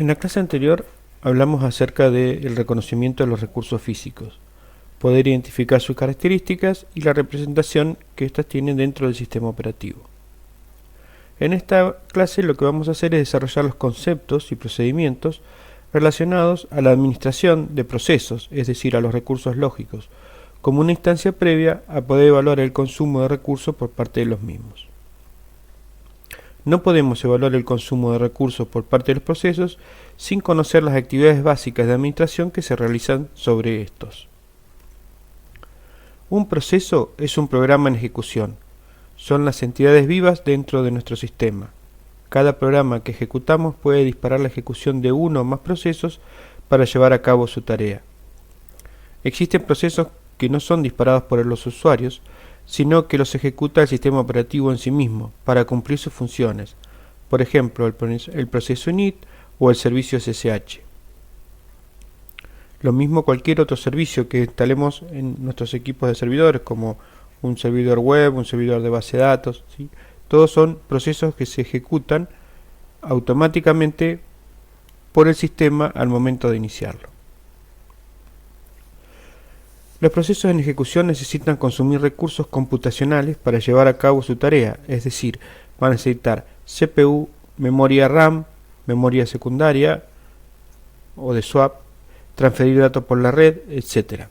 En la clase anterior hablamos acerca del reconocimiento de los recursos físicos, poder identificar sus características y la representación que éstas tienen dentro del sistema operativo. En esta clase lo que vamos a hacer es desarrollar los conceptos y procedimientos relacionados a la administración de procesos, es decir, a los recursos lógicos, como una instancia previa a poder evaluar el consumo de recursos por parte de los mismos. No podemos evaluar el consumo de recursos por parte de los procesos sin conocer las actividades básicas de administración que se realizan sobre estos. Un proceso es un programa en ejecución. Son las entidades vivas dentro de nuestro sistema. Cada programa que ejecutamos puede disparar la ejecución de uno o más procesos para llevar a cabo su tarea. Existen procesos que no son disparados por los usuarios, sino que los ejecuta el sistema operativo en sí mismo para cumplir sus funciones, por ejemplo el proceso init o el servicio SSH. Lo mismo cualquier otro servicio que instalemos en nuestros equipos de servidores, como un servidor web, un servidor de base de datos, ¿sí? Todos son procesos que se ejecutan automáticamente por el sistema al momento de iniciarlo. Los procesos en ejecución necesitan consumir recursos computacionales para llevar a cabo su tarea, es decir, van a necesitar CPU, memoria RAM, memoria secundaria o de swap, transferir datos por la red, etc.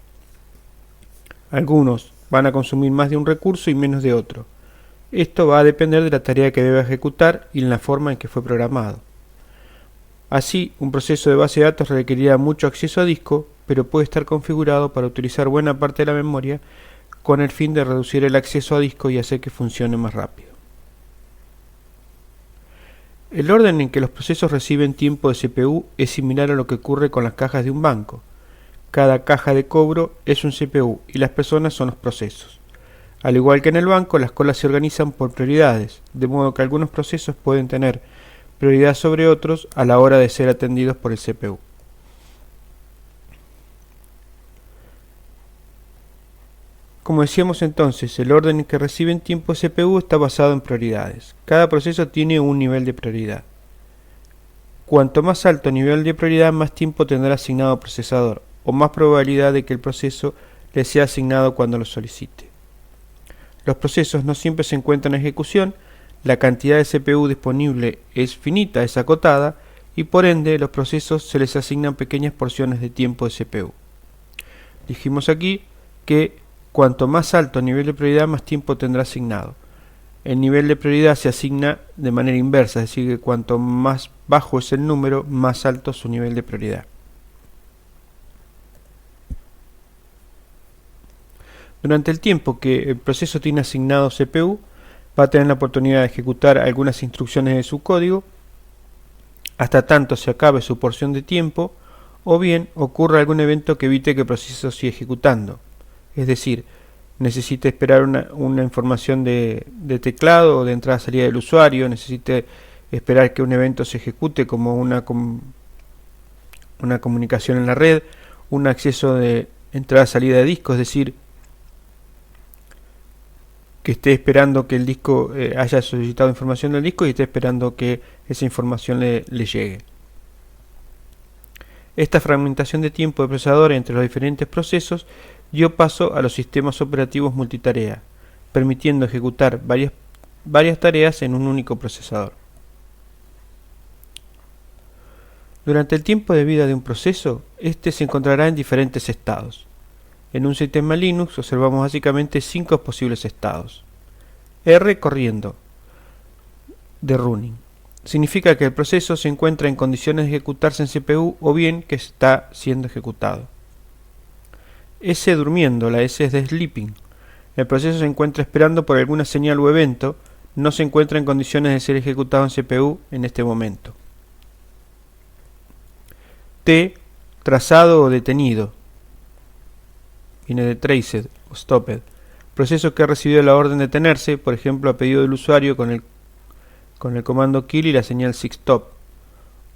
Algunos van a consumir más de un recurso y menos de otro. Esto va a depender de la tarea que debe ejecutar y en la forma en que fue programado. Así, un proceso de base de datos requerirá mucho acceso a disco, pero puede estar configurado para utilizar buena parte de la memoria con el fin de reducir el acceso a disco y hacer que funcione más rápido. El orden en que los procesos reciben tiempo de CPU es similar a lo que ocurre con las cajas de un banco. Cada caja de cobro es un CPU y las personas son los procesos. Al igual que en el banco, las colas se organizan por prioridades, de modo que algunos procesos pueden tener prioridad sobre otros a la hora de ser atendidos por el CPU. Como decíamos entonces, el orden en que reciben tiempo CPU está basado en prioridades. Cada proceso tiene un nivel de prioridad. Cuanto más alto nivel de prioridad, más tiempo tendrá asignado al procesador, o más probabilidad de que el proceso le sea asignado cuando lo solicite. Los procesos no siempre se encuentran en ejecución, la cantidad de CPU disponible es finita, es acotada, y por ende los procesos se les asignan pequeñas porciones de tiempo de CPU. Dijimos aquí que cuanto más alto nivel de prioridad, más tiempo tendrá asignado. El nivel de prioridad se asigna de manera inversa, es decir, que cuanto más bajo es el número, más alto es su nivel de prioridad. Durante el tiempo que el proceso tiene asignado CPU, va a tener la oportunidad de ejecutar algunas instrucciones de su código, hasta tanto se acabe su porción de tiempo, o bien ocurra algún evento que evite que el proceso siga ejecutando. Es decir, necesite esperar una información de teclado o de entrada-salida del usuario, necesite esperar que un evento se ejecute como una comunicación en la red, un acceso de entrada-salida de disco, es decir, que esté esperando que el disco haya solicitado información del disco y esté esperando que esa información le llegue. Esta fragmentación de tiempo de procesador entre los diferentes procesos dio paso a los sistemas operativos multitarea, permitiendo ejecutar varias tareas en un único procesador. Durante el tiempo de vida de un proceso, este se encontrará en diferentes estados. En un sistema Linux observamos básicamente 5 posibles estados. R corriendo, de running. Significa que el proceso se encuentra en condiciones de ejecutarse en CPU o bien que está siendo ejecutado. S durmiendo, la S es de sleeping. El proceso se encuentra esperando por alguna señal o evento, no se encuentra en condiciones de ser ejecutado en CPU en este momento. T trazado o detenido. Viene de traced o stopped. Proceso que ha recibido la orden de detenerse, por ejemplo a pedido del usuario con el comando kill y la señal sigstop.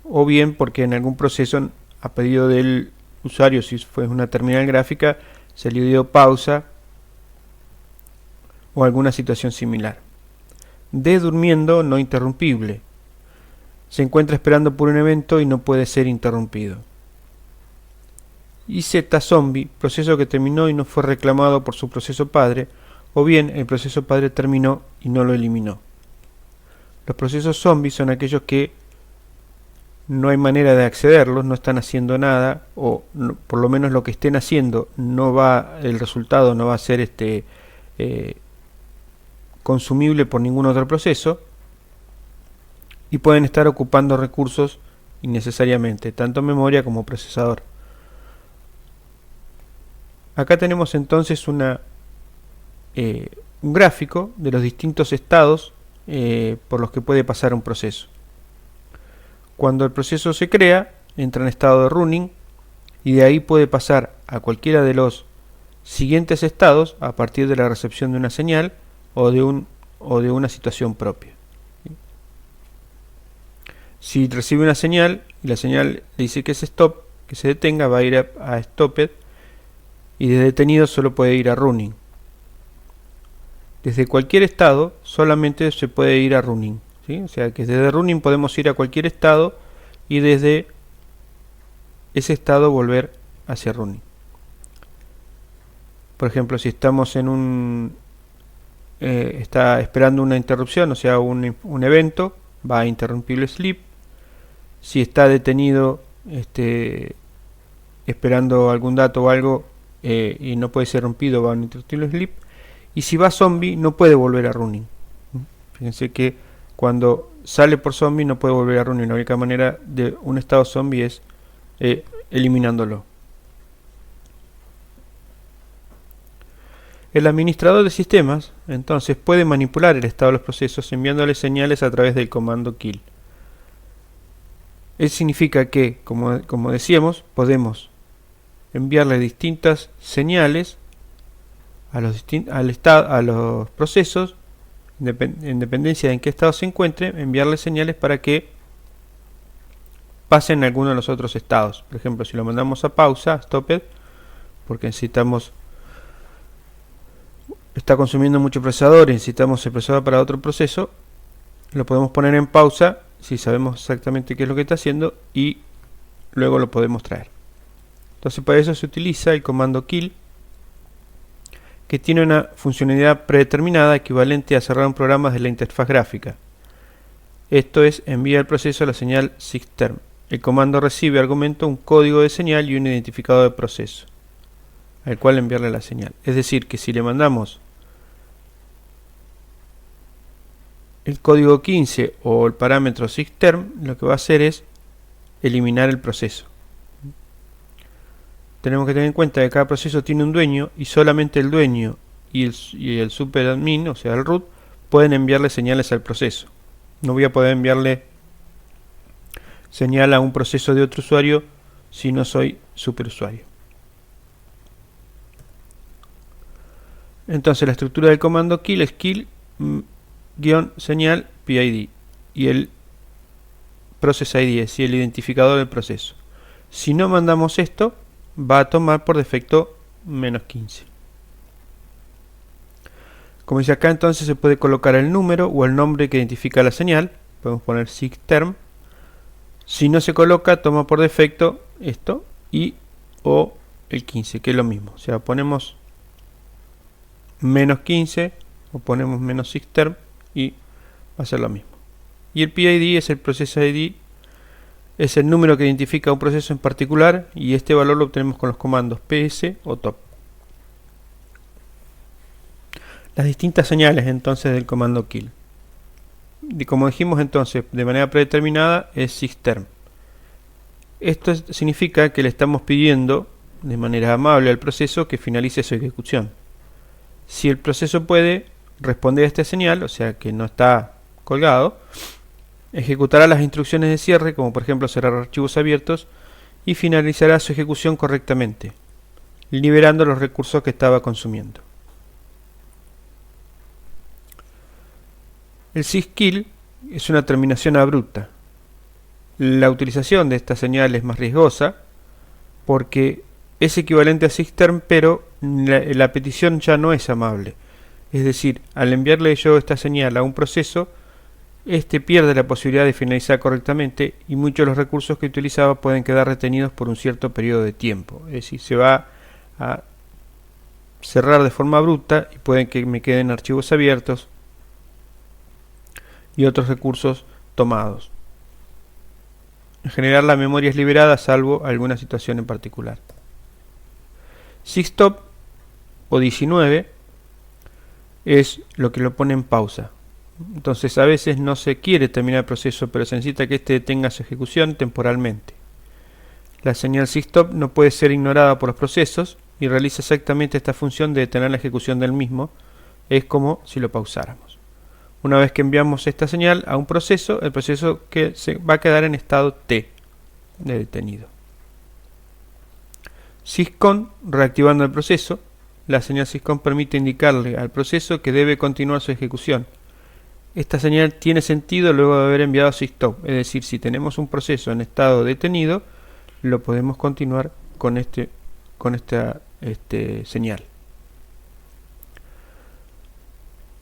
O bien porque en algún proceso a pedido del usuario, si fue una terminal gráfica, se le dio pausa o alguna situación similar. D durmiendo no interrumpible. se encuentra esperando por un evento y no puede ser interrumpido. Y Z zombie, proceso que terminó y no fue reclamado por su proceso padre, o bien el proceso padre terminó y no lo eliminó. Los procesos zombies son aquellos que no hay manera de accederlos, no están haciendo nada, o no, por lo menos lo que estén haciendo el resultado no va a ser consumible por ningún otro proceso, y pueden estar ocupando recursos innecesariamente, tanto memoria como procesador. Acá tenemos entonces un gráfico de los distintos estados por los que puede pasar un proceso. Cuando el proceso se crea, entra en estado de running y de ahí puede pasar a cualquiera de los siguientes estados a partir de la recepción de una señal o de una situación propia. Si recibe una señal y la señal le dice que es stop, que se detenga, va a ir a stopped, y de detenido solo puede ir a running. Desde cualquier estado solamente se puede ir a running, ¿sí? O sea que desde running podemos ir a cualquier estado y desde ese estado volver hacia running. Por ejemplo, si estamos en está esperando una interrupción, o sea un evento, va a interrumpible sleep. Si está detenido esperando algún dato o algo y no puede ser rompido, va a un interrumpible sleep. Y si va zombie no puede volver a running. Fíjense que cuando sale por zombie no puede volver a running. La única manera de un estado zombie es eliminándolo. El administrador de sistemas entonces puede manipular el estado de los procesos enviándole señales a través del comando kill. Eso significa que, como decíamos, podemos enviarle distintas señales a los procesos, en dependencia de en qué estado se encuentre, enviarle señales para que pasen a alguno de los otros estados. Por ejemplo, si lo mandamos a pausa, stopped, porque está consumiendo mucho procesador y necesitamos el procesador para otro proceso, lo podemos poner en pausa si sabemos exactamente qué es lo que está haciendo y luego lo podemos traer. Entonces para eso se utiliza el comando kill, que tiene una funcionalidad predeterminada equivalente a cerrar un programa desde la interfaz gráfica. Esto es, envía al proceso la señal SysTerm. El comando recibe argumento un código de señal y un identificador de proceso, al cual enviarle la señal. Es decir, que si le mandamos el código 15 o el parámetro SysTerm, lo que va a hacer es eliminar el proceso. Tenemos que tener en cuenta que cada proceso tiene un dueño y solamente el dueño y el superadmin, o sea el root, pueden enviarle señales al proceso. No voy a poder enviarle señal a un proceso de otro usuario si no soy superusuario. Entonces la estructura del comando kill es kill-señal PID y el process ID es el identificador del proceso. Si no mandamos esto, va a tomar por defecto -15. Como dice acá, entonces se puede colocar el número o el nombre que identifica la señal. Podemos poner SysTerm. Si no se coloca, toma por defecto esto o el 15, que es lo mismo. O sea, ponemos -15 o ponemos -SysTerm y va a ser lo mismo. Y el PID es el Process ID, es el número que identifica un proceso en particular y este valor lo obtenemos con los comandos ps o top. Las distintas señales entonces del comando kill. Y como dijimos entonces, de manera predeterminada es SysTerm. Esto significa que le estamos pidiendo de manera amable al proceso que finalice su ejecución. Si el proceso puede responder a esta señal, o sea que no está colgado, ejecutará las instrucciones de cierre, como por ejemplo cerrar archivos abiertos, y finalizará su ejecución correctamente, liberando los recursos que estaba consumiendo. El syskill es una terminación abrupta. La utilización de esta señal es más riesgosa porque es equivalente a SysTerm, pero la petición ya no es amable. Es decir, al enviarle yo esta señal a un proceso, este pierde la posibilidad de finalizar correctamente y muchos de los recursos que utilizaba pueden quedar retenidos por un cierto periodo de tiempo. Es decir, se va a cerrar de forma abrupta y pueden que me queden archivos abiertos y otros recursos tomados. En general la memoria es liberada salvo alguna situación en particular. Systop o 19 es lo que lo pone en pausa. Entonces a veces no se quiere terminar el proceso, pero se necesita que éste detenga su ejecución temporalmente. La señal systop no puede ser ignorada por los procesos y realiza exactamente esta función de detener la ejecución del mismo. Es como si lo pausáramos. Una vez que enviamos esta señal a un proceso, el proceso que se va a quedar en estado T de detenido. Syscon, reactivando el proceso. La señal syscon permite indicarle al proceso que debe continuar su ejecución. Esta señal tiene sentido luego de haber enviado systop, es decir, si tenemos un proceso en estado detenido, lo podemos continuar con esta señal.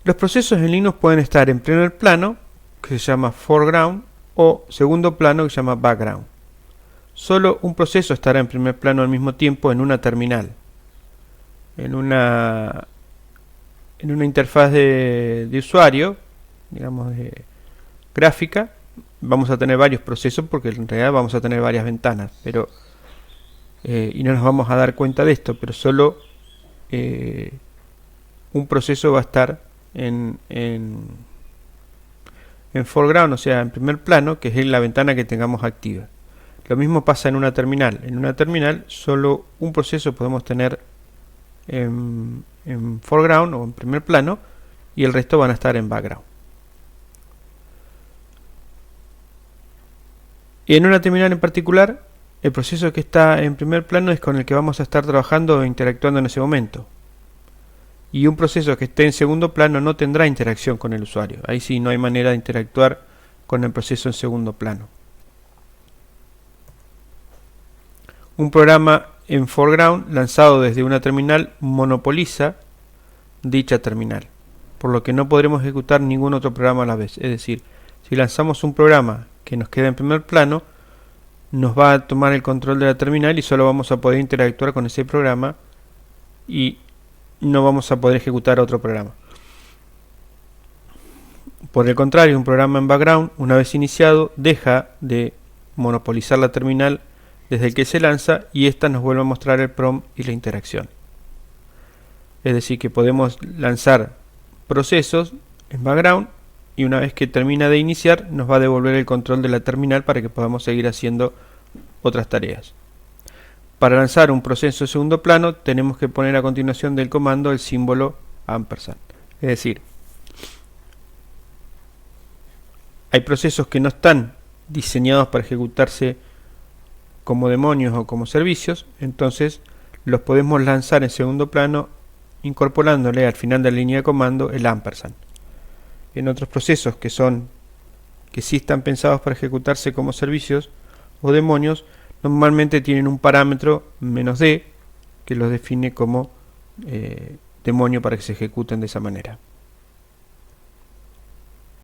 Los procesos en Linux pueden estar en primer plano, que se llama foreground, o segundo plano, que se llama background. Solo un proceso estará en primer plano al mismo tiempo en una terminal. En una interfaz de usuario, digamos de gráfica, vamos a tener varios procesos porque en realidad vamos a tener varias ventanas, pero y no nos vamos a dar cuenta de esto, pero solo un proceso va a estar en foreground, o sea, en primer plano, que es la ventana que tengamos activa. Lo mismo pasa en una terminal. En una terminal solo un proceso podemos tener en foreground o en primer plano y el resto van a estar en background. Y en una terminal en particular, el proceso que está en primer plano es con el que vamos a estar trabajando e interactuando en ese momento. Y un proceso que esté en segundo plano no tendrá interacción con el usuario. Ahí sí no hay manera de interactuar con el proceso en segundo plano. Un programa en foreground lanzado desde una terminal monopoliza dicha terminal, por lo que no podremos ejecutar ningún otro programa a la vez. Es decir, si lanzamos un programa que nos queda en primer plano, nos va a tomar el control de la terminal y solo vamos a poder interactuar con ese programa y no vamos a poder ejecutar otro programa. Por el contrario, un programa en background, una vez iniciado, deja de monopolizar la terminal desde el que se lanza y ésta nos vuelve a mostrar el prompt y la interacción. Es decir, que podemos lanzar procesos en background y una vez que termina de iniciar nos va a devolver el control de la terminal para que podamos seguir haciendo otras tareas. Para lanzar un proceso en segundo plano tenemos que poner a continuación del comando el símbolo ampersand. Es decir, hay procesos que no están diseñados para ejecutarse como demonios o como servicios, entonces los podemos lanzar en segundo plano incorporándole al final de la línea de comando el ampersand. En otros procesos que sí están pensados para ejecutarse como servicios o demonios, normalmente tienen un parámetro -d que los define como demonio para que se ejecuten de esa manera.